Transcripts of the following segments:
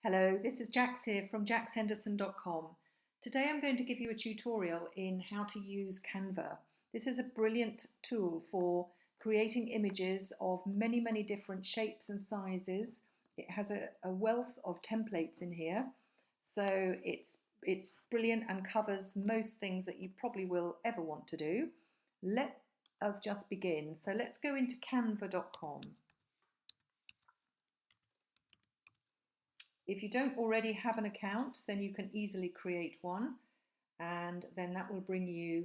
Hello, this is Jax here from jaxhenderson.com. Today I'm going to give you a tutorial in how to use Canva. This is a brilliant tool for creating images of many different shapes and sizes. It has a wealth of templates in here, so it's brilliant and covers most things that you probably will ever want to do. Let us just begin. So let's go into canva.com. If you don't already have an account, then you can easily create one, and then that will bring you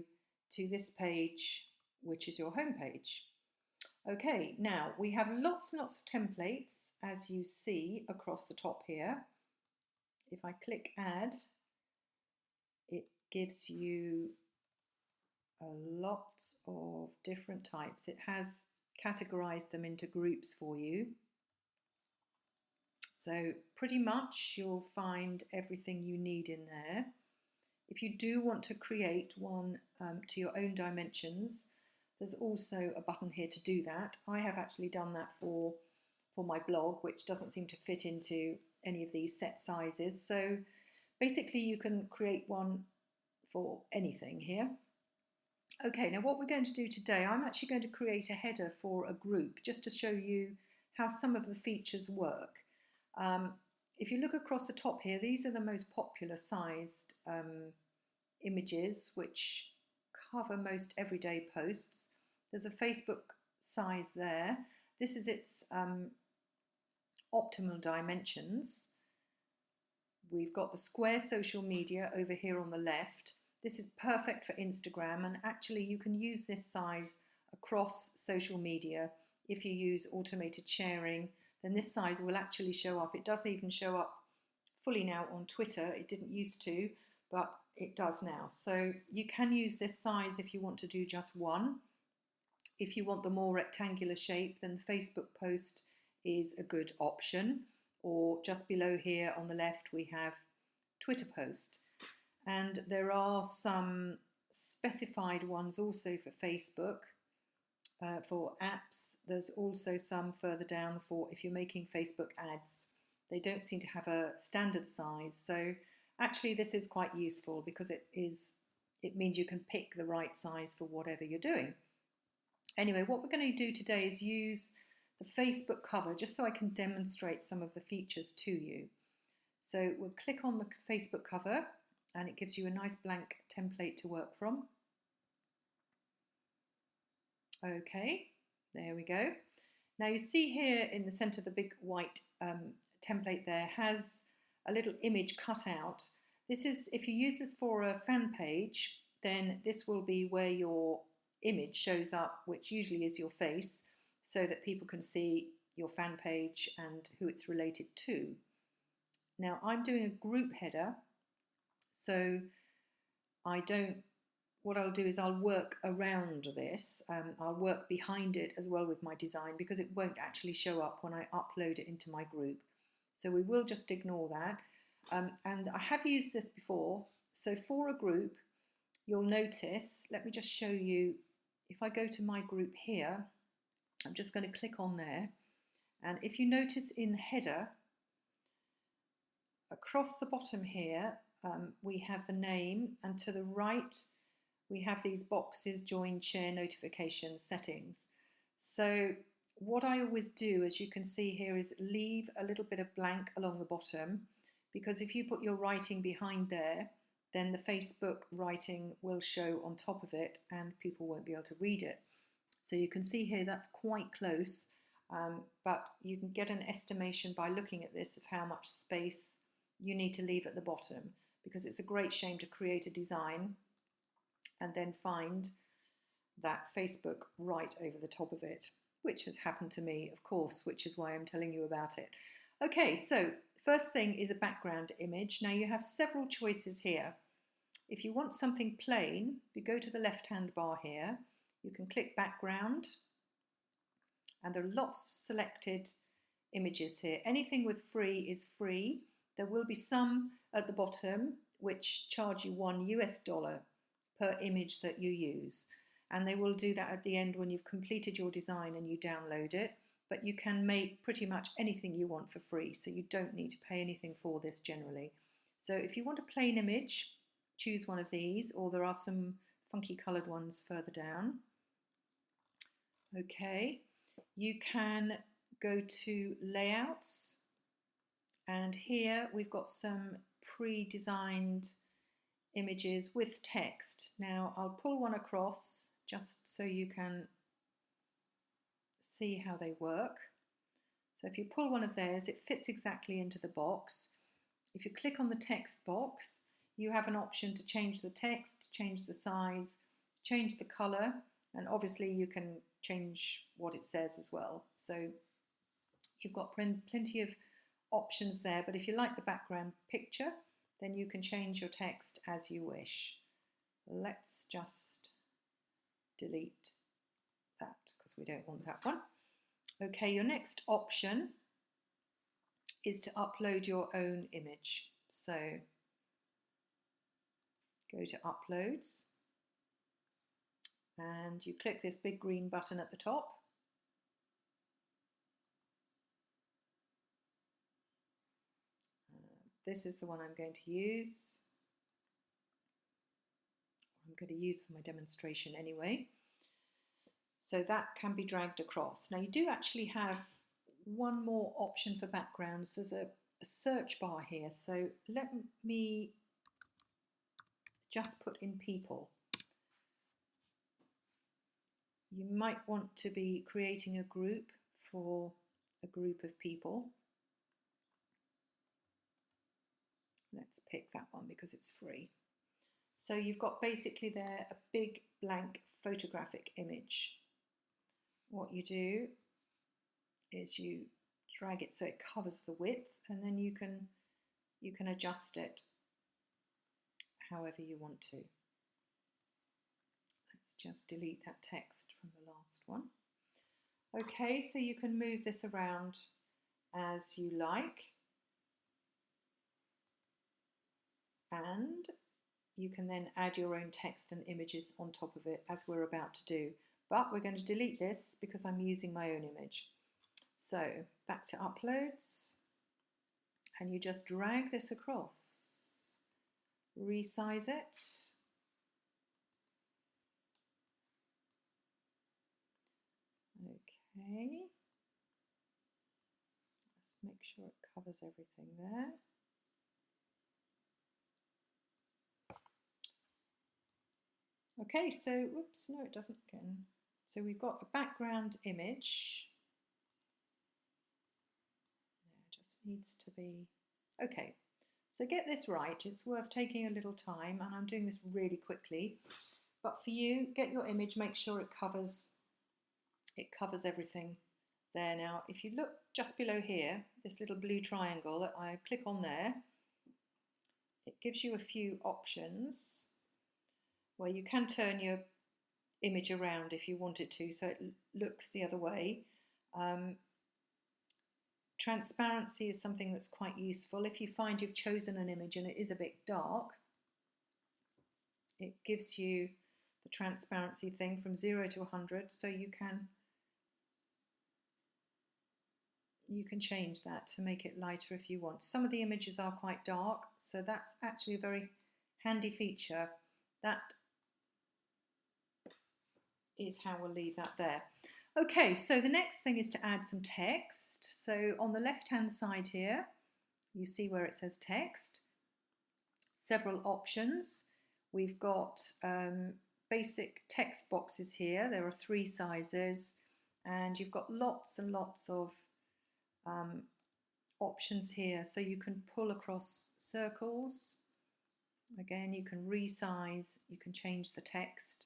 to this page, which is your home page. Okay, now we have lots and lots of templates, as you see across the top here. If I click add, it gives you a lot of different types. It has categorized them into groups for you. So pretty much you'll find everything you need in there. If you do want to create one to your own dimensions, there's also a button here to do that. I have actually done that for my blog, which doesn't seem to fit into any of these set sizes. So basically you can create one for anything here. Okay, now what we're going to do today, I'm actually going to create a header for a group just to show you how some of the features work. If you look across the top here, these are the most popular sized images which cover most everyday posts. There's a Facebook size there. This is its optimal dimensions. We've got the square social media over here on the left. This is perfect for Instagram, and actually you can use this size across social media. If you use automated sharing, then this size will actually show up. It does even show up fully now on Twitter. It didn't used to, but it does now. So you can use this size if you want to do just one. If you want the more rectangular shape, then the Facebook post is a good option. Or just below here on the left, we have Twitter post. And there are some specified ones also for Facebook. For apps, there's also some further down for if you're making Facebook ads. They don't seem to have a standard size, so actually this is quite useful because it means you can pick the right size for whatever you're doing. Anyway, what we're going to do today is use the Facebook cover just so I can demonstrate some of the features to you. So we'll click on the Facebook cover and it gives you a nice blank template to work from. Okay, there we go. Now you see here in the center, the big white template there has a little image cut out. This is, if you use this for a fan page, then this will be where your image shows up, which usually is your face, so that people can see your fan page and who it's related to. Now I'm doing a group header, so what I'll do is I'll work around this. I'll work behind it as well with my design because it won't actually show up when I upload it into my group. So we will just ignore that. And I have used this before. So for a group, you'll notice, let me just show you, if I go to my group here, I'm just going to click on there. And if you notice in the header, across the bottom here, we have the name, and to the right, we have these boxes: join, share, notifications, settings. So what I always do, as you can see here, is leave a little bit of blank along the bottom, because if you put your writing behind there, then the Facebook writing will show on top of it and people won't be able to read it. So you can see here that's quite close, but you can get an estimation by looking at this of how much space you need to leave at the bottom, because it's a great shame to create a design and then find that Facebook right over the top of it, which has happened to me, of course, which is why I'm telling you about it. Okay, so first thing is a background image. Now you have several choices here. If you want something plain, if you go to the left-hand bar here, you can click background, and there are lots of selected images here. Anything with free is free. There will be some at the bottom which charge you $1 per image that you use, and they will do that at the end when you've completed your design and you download it. but you can make pretty much anything you want for free, so you don't need to pay anything for this generally. So if you want a plain image, choose one of these, or there are some funky coloured ones further down. Okay, you can go to layouts, and here we've got some pre-designed images with text. Now I'll pull one across just so you can see how they work. So if you pull one of theirs, it fits exactly into the box. If you click on the text box, you have an option to change the text, change the size, change the colour, and obviously you can change what it says as well. So you've got plenty of options there, but if you like the background picture, then you can change your text as you wish. Let's just delete that because we don't want that one. Okay, your next option is to upload your own image. So go to uploads and you click this big green button at the top. This is the one I'm going to use. I'm going to use for my demonstration anyway. So that can be dragged across. Now you do actually have one more option for backgrounds. There's a search bar here. So let me just put in people. You might want to be creating a group for a group of people. Let's pick that one because it's free. So you've got basically there a big blank photographic image. What you do is you drag it so it covers the width, and then you can adjust it however you want to. Let's just delete that text from the last one. Okay, so you can move this around as you like, and you can then add your own text and images on top of it as we're about to do. But we're going to delete this because I'm using my own image. So back to uploads, and you just drag this across, resize it. Okay, let's make sure it covers everything there. Okay, so, whoops, no it doesn't again. So we've got a background image. It just needs to be, okay. So get this right, it's worth taking a little time, and I'm doing this really quickly. But for you, get your image, make sure it covers everything there. Now, if you look just below here, this little blue triangle, I click on there, it gives you a few options where you can turn your image around if you wanted to, so it looks the other way. Transparency is something that's quite useful. If you find you've chosen an image and it is a bit dark, it gives you the transparency thing from 0 to 100, so you can change that to make it lighter if you want. Some of the images are quite dark, so that's actually a very handy feature. That is how we'll leave that there. Okay, so the next thing is to add some text. So on the left-hand side here, you see where it says text. Several options. We've got basic text boxes here. There are 3 sizes, and you've got lots and lots of options here. So you can pull across circles. Again, you can resize, you can change the text.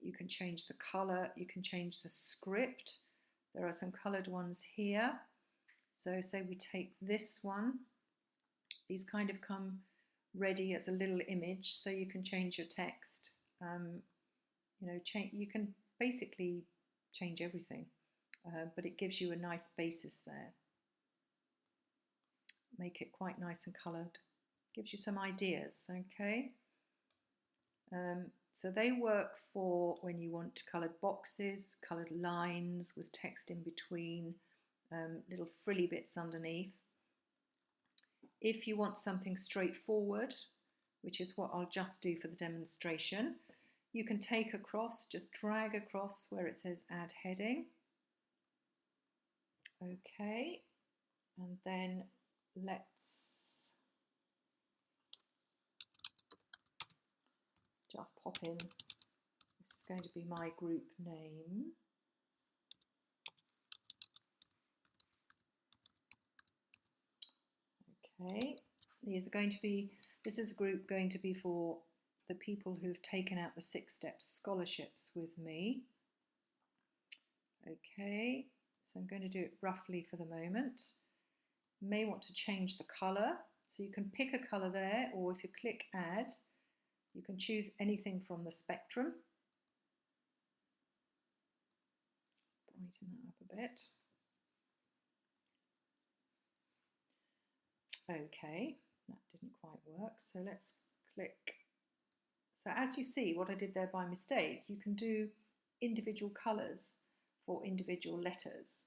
You can change the colour, you can change the script. There are some coloured ones here. So say we take this one. These kind of come ready as a little image, so you can change your text. You can basically change everything, but it gives you a nice basis there. Make it quite nice and coloured. Gives you some ideas, okay? So they work for when you want coloured boxes, coloured lines with text in between, little frilly bits underneath. If you want something straightforward, which is what I'll just do for the demonstration, you can take across, just drag across where it says add heading. Okay, and then let's just pop in, this is going to be my group name. Okay, these are going to be, this is a group going to be for the people who've taken out the 6 Steps scholarships with me. Okay, so I'm going to do it roughly for the moment. You may want to change the colour, so you can pick a colour there, or if you click add, you can choose anything from the spectrum. Brighten that up a bit. Okay, that didn't quite work, so let's click. So as you see, what I did there by mistake, you can do individual colours for individual letters.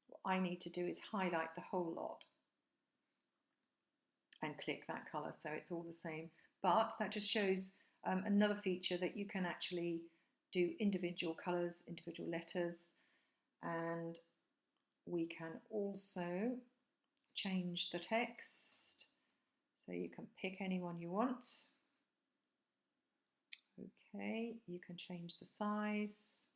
What I need to do is highlight the whole lot and click that colour so it's all the same. But that just shows another feature that you can actually do individual colours, individual letters, and we can also change the text. So you can pick any one you want. Okay, you can change the size.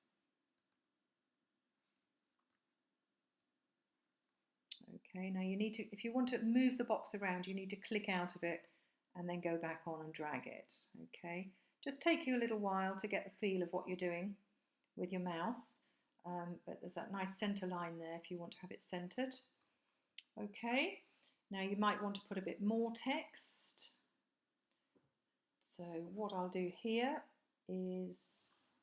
Okay, now you need to, if you want to move the box around, you need to click out of it and then go back on and drag it. Okay, just take you a little while to get the feel of what you're doing with your mouse, but there's that nice center line there if you want to have it centered. Okay, now you might want to put a bit more text. So what I'll do here is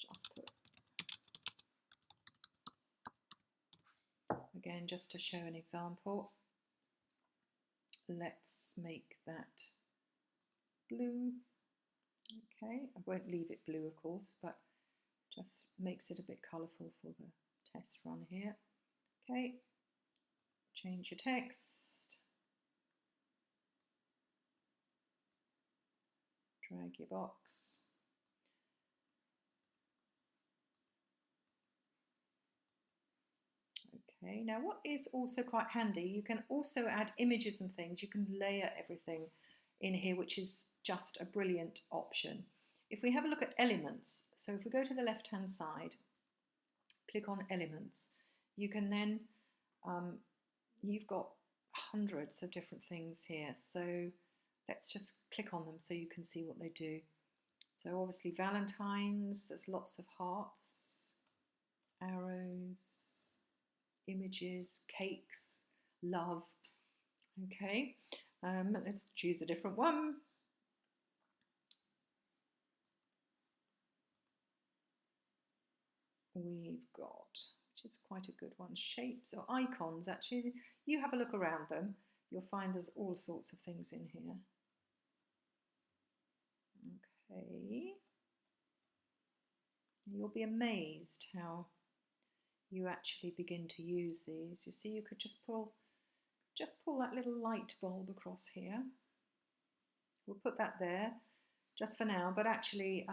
just put, again, just to show an example, let's make that blue. Okay, I won't leave it blue, of course, but just makes it a bit colourful for the test run here. Okay, change your text, drag your box. Okay, now what is also quite handy, you can also add images and things. You can layer everything in here, which is just a brilliant option. If we have a look at elements, so if we go to the left hand side, click on elements, you can then, you've got hundreds of different things here, so let's just click on them so you can see what they do. So obviously Valentine's, there's lots of hearts, arrows, images, cakes, love. Okay, let's choose a different one. We've got, which is quite a good one, shapes or icons. Actually, you have a look around them, you'll find there's all sorts of things in here. Okay, you'll be amazed how you actually begin to use these. You see, you could just pull that little light bulb across here. We'll put that there just for now, but actually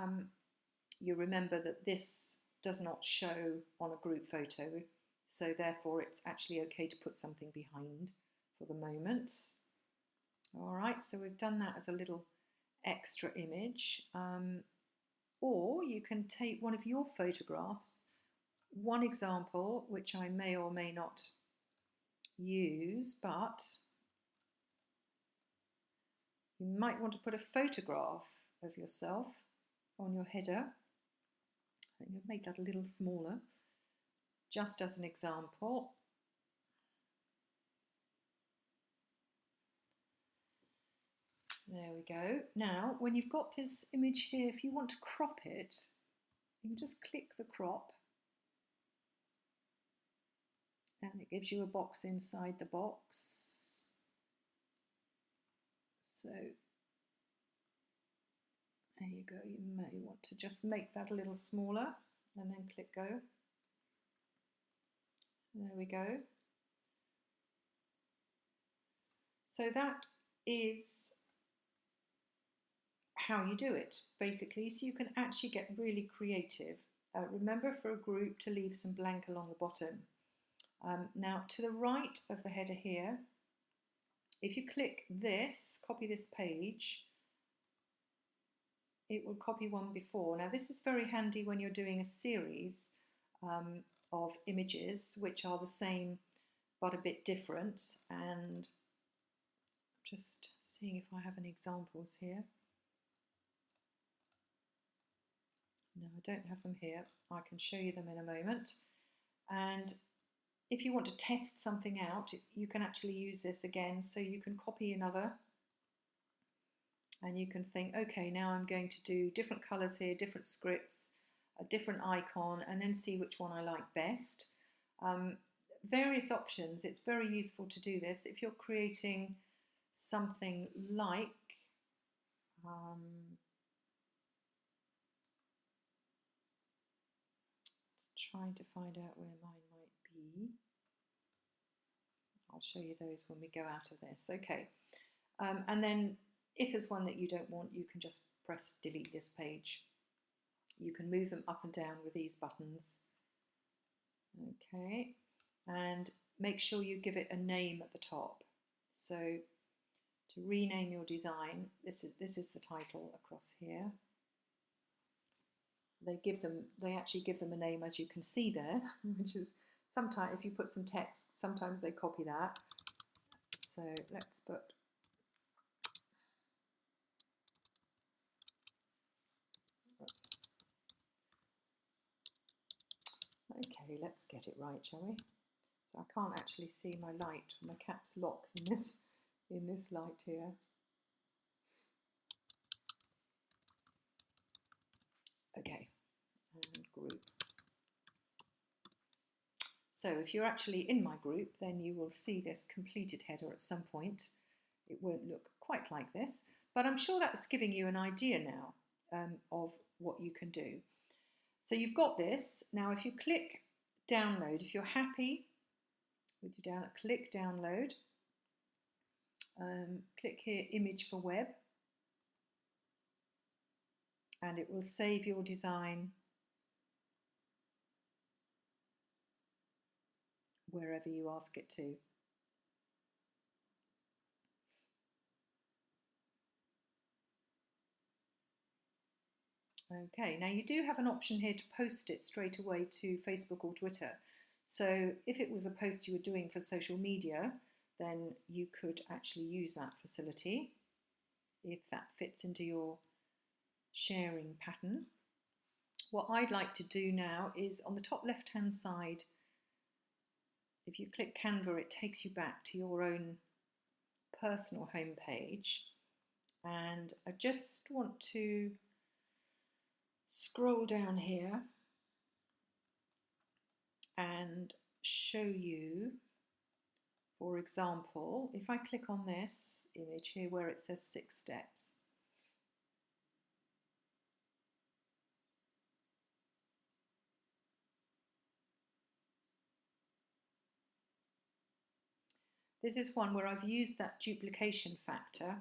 you remember that this does not show on a group photo, so therefore it's actually okay to put something behind for the moment. All right, so we've done that as a little extra image, or you can take one of your photographs. One example, which I may or may not use, but you might want to put a photograph of yourself on your header. I'm going to make that a little smaller, just as an example. There we go. Now, when you've got this image here, if you want to crop it, you can just click the crop, and it gives you a box inside the box. So There you go. You may want to just make that a little smaller and then click go. There we go. So that is how you do it, basically. So you can actually get really creative. Remember for a group to leave some blank along the bottom. Now to the right of the header here, if you click this, copy this page, it will copy one before. Now this is very handy when you're doing a series of images which are the same but a bit different, and just seeing if I have any examples here. No, I don't have them here. I can show you them in a moment. And if you want to test something out, you can actually use this again. So you can copy another and you can think, okay, now I'm going to do different colours here, different scripts, a different icon, and then see which one I like best. Various options. It's very useful to do this if you're creating something like trying to find out where mine might be. I'll show you those when we go out of this. Okay, and then if there's one that you don't want, you can just press delete this page. You can move them up and down with these buttons. Okay, and make sure you give it a name at the top. So to rename your design, this is the title across here. They actually give them a name, as you can see there, which is sometimes if you put some text, sometimes they copy that. So let's put okay, let's get it right, shall we? So I can't actually see my light, my caps lock in this light here. Okay, and group. So if you're actually in my group, then you will see this completed header at some point. It won't look quite like this, but I'm sure that's giving you an idea now of what you can do. So you've got this. Now if you click download, if you're happy with your click download, click here image for web, and it will save your design wherever you ask it to. Okay, now you do have an option here to post it straight away to Facebook or Twitter. So if it was a post you were doing for social media, then you could actually use that facility if that fits into your sharing pattern. What I'd like to do now is on the top left hand side, if you click Canva, it takes you back to your own personal home page, and I just want to scroll down here and show you, for example, if I click on this image here where it says 6 steps, this is one where I've used that duplication factor,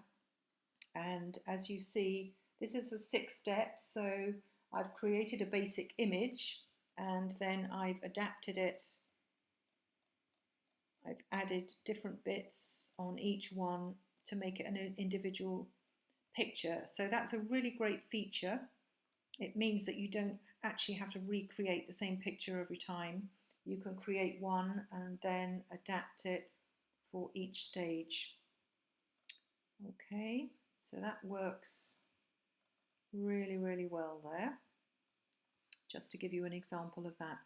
and as you see, this is a 6 steps. So I've created a basic image and then I've adapted it. I've added different bits on each one to make it an individual picture. So that's a really great feature. It means that you don't actually have to recreate the same picture every time. You can create one and then adapt it for each stage. Okay, so that works really, really well there, just to give you an example of that.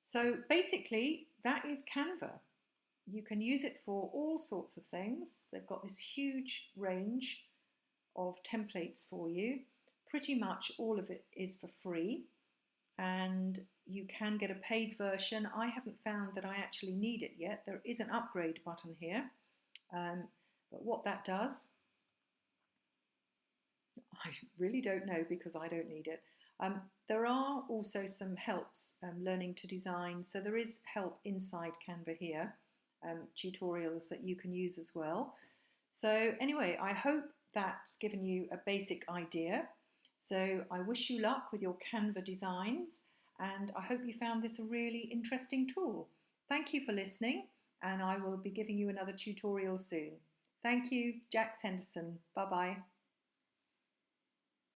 So basically, that is Canva. You can use it for all sorts of things. They've got this huge range of templates for you. Pretty much all of it is for free, and you can get a paid version. I haven't found that I actually need it yet. There is an upgrade button here, but what that does, I really don't know because I don't need it. There are also some helps learning to design. So there is help inside Canva here, tutorials that you can use as well. So anyway, I hope that's given you a basic idea. So I wish you luck with your Canva designs, and I hope you found this a really interesting tool. Thank you for listening, and I will be giving you another tutorial soon. Thank you, Jax Henderson. Bye-bye.